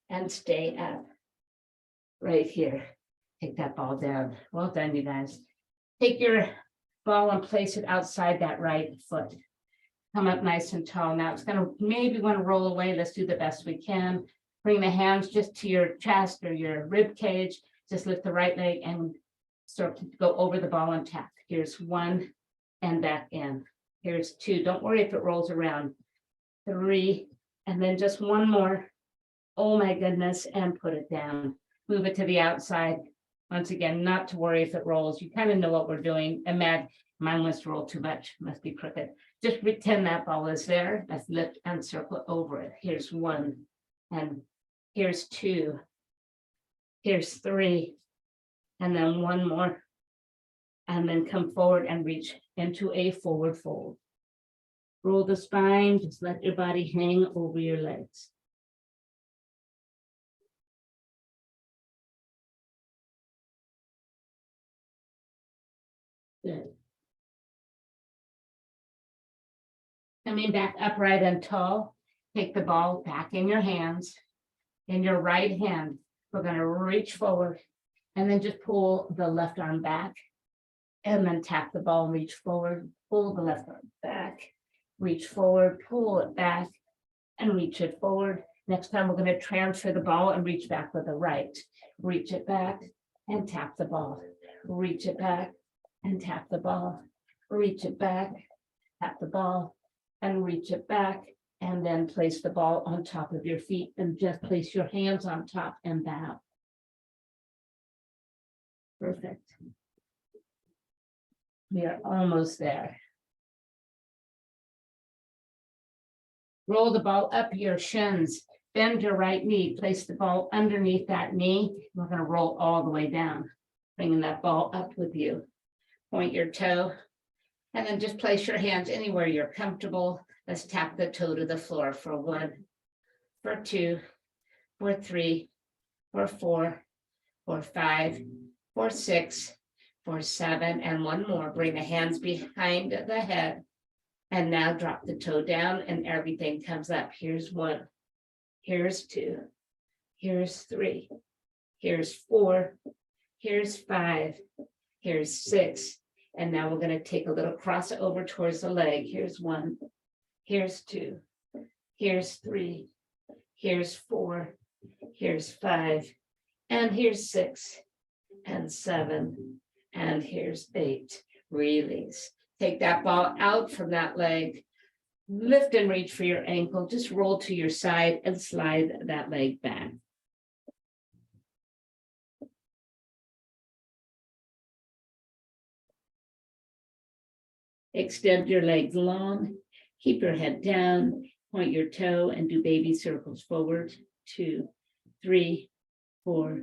and stay up. Right here. Take that ball down. Well done, you guys. Take your ball and place it outside that right foot. Come up nice and tall. Now it's gonna maybe want to roll away. Let's do the best we can. Bring the hands just to your chest or your rib cage. Just lift the right leg and start to go over the ball and tap. Here's 1 and back in. Here's 2. Don't worry if it rolls around. 3 and then just 1 more. Oh my goodness, and put it down. Move it to the outside. Once again, not to worry if it rolls. You kind of know what we're doing. Imagine mine wants to roll too much. Must be crooked. Just pretend that ball is there. Let's lift and circle over it. Here's 1 and here's 2. Here's 3 and then 1 more. And then come forward and reach into a forward fold. Roll the spine, just let your body hang over your legs. Good. Coming back upright and tall, take the ball back in your hands. In your right hand, we're going to reach forward and then just pull the left arm back. And then tap the ball, reach forward, pull the left arm back, reach forward, pull it back, and reach it forward. Next time, we're going to transfer the ball and reach back with the right. Reach it back and tap the ball. Reach it back and tap the ball. Reach it back, tap the ball, and reach it back. And then place the ball on top of your feet and just place your hands on top and bow. Perfect. We are almost there. Roll the ball up your shins. Bend your right knee. Place the ball underneath that knee. We're going to roll all the way down, bringing that ball up with you. Point your toe, and then just place your hands anywhere you're comfortable. Let's tap the toe to the floor for 1, for 2, for 3, for 4, for 5, for 6, for 7, and 1 more. Bring the hands behind the head. And now drop the toe down and everything comes up. Here's 1, here's 2, here's 3, here's 4, here's 5, here's 6. And now we're going to take a little crossover towards the leg. Here's 1, here's 2, here's 3, here's 4, here's 5, and here's 6, and 7. And here's 8, release. Take that ball out from that leg, lift and reach for your ankle, just roll to your side and slide that leg back. Extend your legs long, keep your head down, point your toe and do baby circles forward. 2, 3, 4,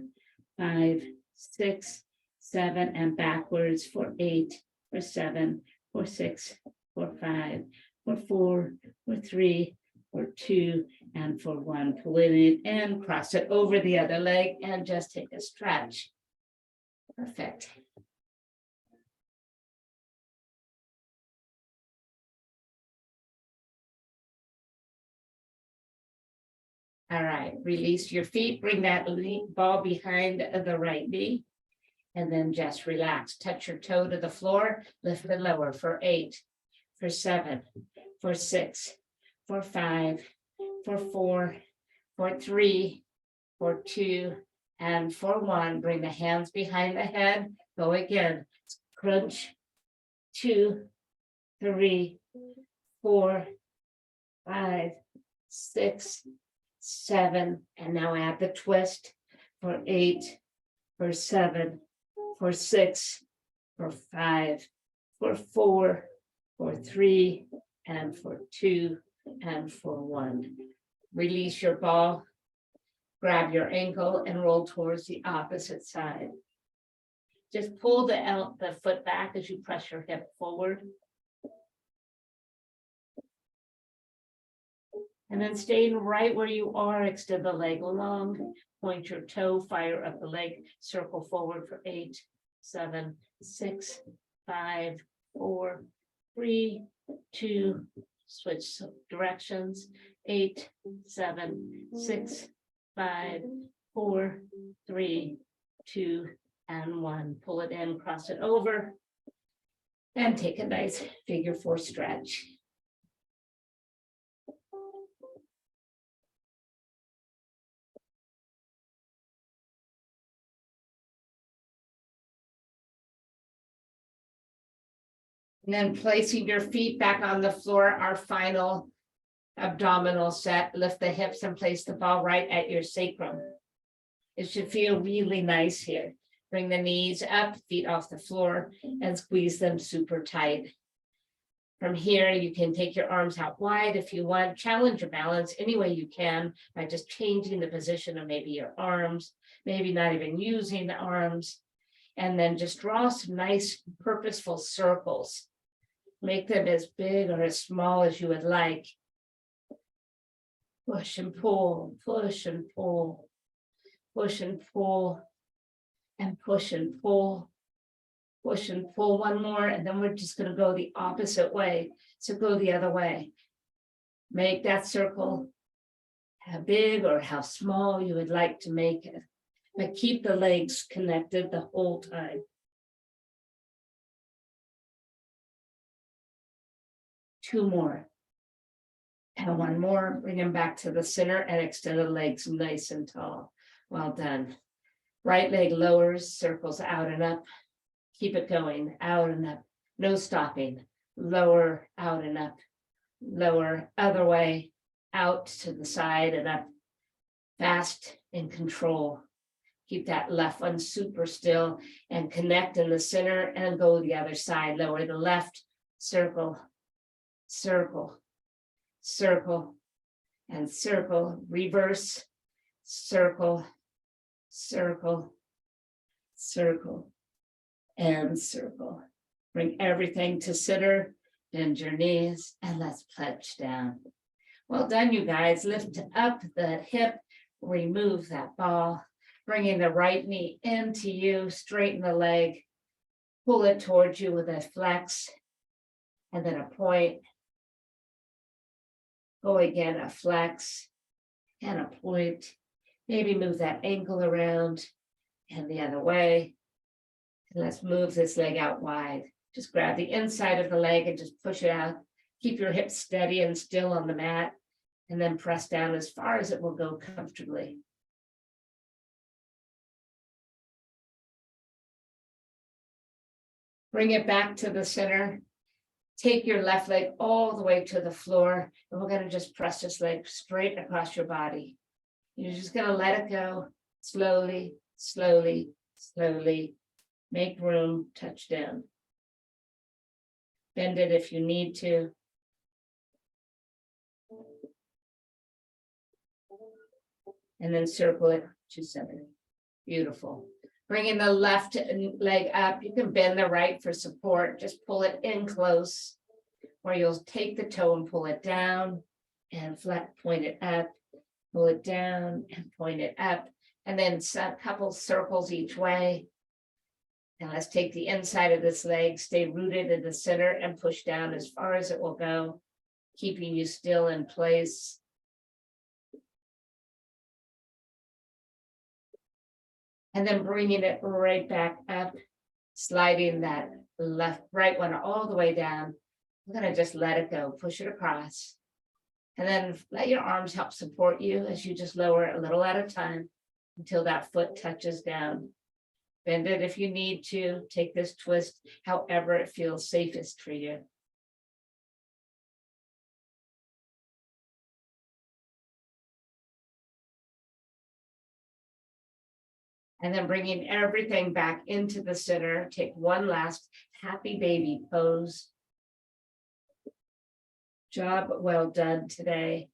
5, 6, 7, and backwards for 8, for 7, for 6, for 5, for 4, for 3, for 2, and for 1. Pull it in and cross it over the other leg and just take a stretch. Perfect. All right, release your feet, bring that ball behind the right knee, and then just relax. Touch your toe to the floor, lift it lower for 8, for 7, for 6, for 5, for 4, for 3, for 2, and for 1. Bring the hands behind the head. Go again. Crunch. 2, 3, 4, 5, 6, 7, and now add the twist for 8, for 7, for 6, for 5, for 4, for 3, and for 2, and for 1. Release your ball, grab your ankle and roll towards the opposite side. Just pull the foot back as you press your hip forward. And then staying right where you are, extend the leg long, point your toe, fire up the leg, circle forward for 8, 7, 6, 5, 4, 3, 2, switch directions, 8, 7, 6, 5, 4, 3, 2, and 1. Pull it in, cross it over, and take a nice figure 4 stretch. And then placing your feet back on the floor, our final abdominal set. Lift the hips and place the ball right at your sacrum. It should feel really nice here. Bring the knees up, feet off the floor, and squeeze them super tight. From here, you can take your arms out wide if you want. Challenge your balance any way you can by just changing the position of maybe your arms, maybe not even using the arms. And then just draw some nice purposeful circles. Make them as big or as small as you would like. Push and pull, push and pull, push and pull, and push and pull, push and pull. One more, and then we're just going to go the opposite way. So go the other way. Make that circle how big or how small you would like to make it. But keep the legs connected the whole time. 2 more. And 1 more. Bring them back to the center and extend the legs nice and tall. Well done. Right leg lowers, circles out and up. Keep it going, out and up. No stopping. Lower, out and up. Lower, other way, out to the side and up. Fast and control. Keep that left one super still and connect in the center and go the other side. Lower the left, circle, circle, circle, and circle. Reverse, circle, circle, circle, and circle. Bring everything to center, bend your knees, and let's pledge down. Well done, you guys. Lift up the hip, remove that ball. Bringing the right knee into you, straighten the leg, pull it towards you with a flex, and then a point. Go again, a flex, and a point. Maybe move that ankle around and the other way. And let's move this leg out wide. Just grab the inside of the leg and just push it out. Keep your hips steady and still on the mat, and then press down as far as it will go comfortably. Bring it back to the center. Take your left leg all the way to the floor, and we're going to just press this leg straight across your body. You're just going to let it go slowly, slowly, slowly. Make room, touch down. Bend it if you need to. And then circle it to center. Beautiful. Bringing the left leg up. You can bend the right for support. Just pull it in close. where you'll take the toe and pull it down and flat, point it up, pull it down and point it up, and then a couple circles each way. Now let's take the inside of this leg, stay rooted in the center and push down as far as it will go, keeping you still in place. And then bringing it right back up, sliding that right one all the way down. We're going to just let it go, push it across. And then let your arms help support you as you just lower it a little at a time until that foot touches down. Bend it if you need to, take this twist however it feels safest for you. And then bringing everything back into the center, take one last happy baby pose. Job well done today.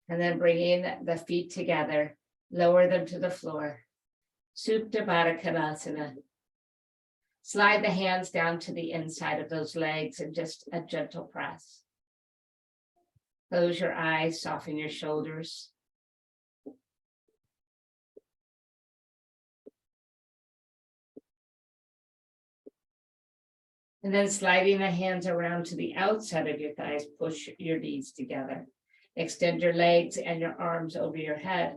And then bringing the feet together, lower them to the floor. Supta Baddha Konasana. Slide the hands down to the inside of those legs and just a gentle press. Close your eyes, soften your shoulders. And then sliding the hands around to the outside of your thighs, push your knees together. Extend your legs and your arms over your head.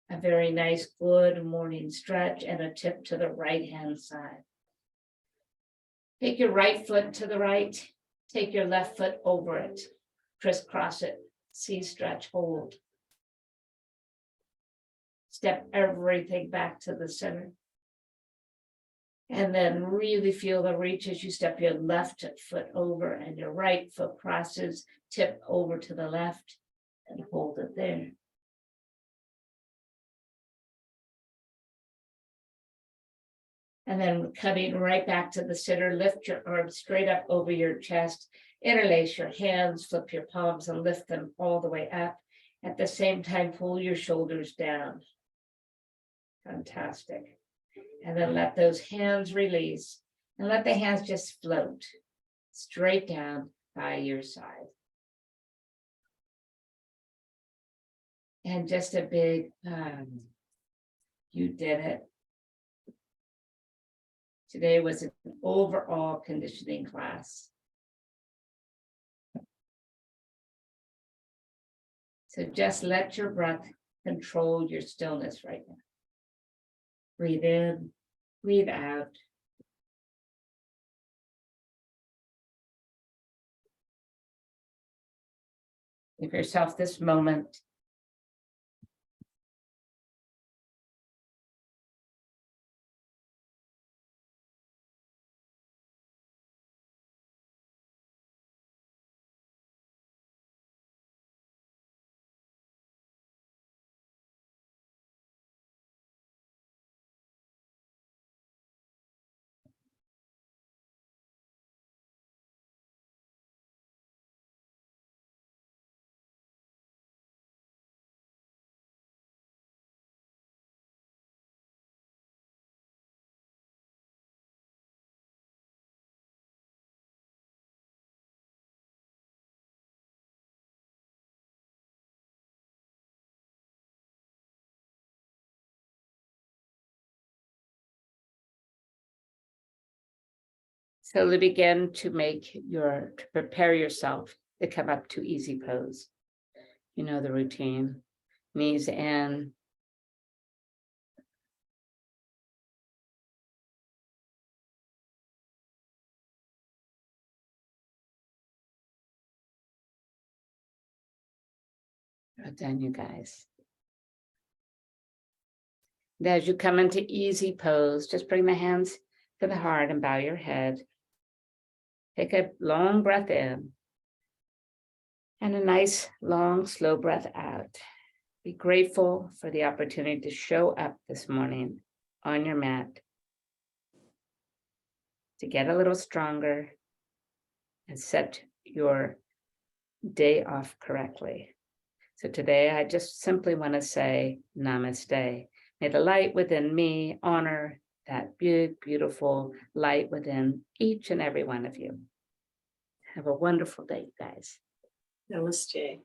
A very nice, good morning stretch and a tip to the right hand side. Take your right foot to the right. Take your left foot over it. Crisscross it. See, stretch, hold. Step everything back to the center. And then really feel the reach as you step your left foot over and your right foot crosses, tip over to the left and hold it there. And then coming right back to the center, lift your arms straight up over your chest, interlace your hands, flip your palms and lift them all the way up. At the same time, pull your shoulders down. Fantastic. And then let those hands release and let the hands just float straight down by your side. And just a big, you did it. Today was an overall conditioning class. So just let your breath control your stillness right now. Breathe in, breathe out. Give yourself this moment. So to begin to prepare yourself to come up to easy pose. You know the routine. Knees in. Well done, you guys. And as you come into easy pose, just bring the hands to the heart and bow your head. Take a long breath in and a nice, long, slow breath out. Be grateful for the opportunity to show up this morning on your mat, to get a little stronger and set your day off correctly. So today, I just simply want to say namaste. May the light within me honor that big, beautiful light within each and every one of you. Have a wonderful day, guys. Namaste.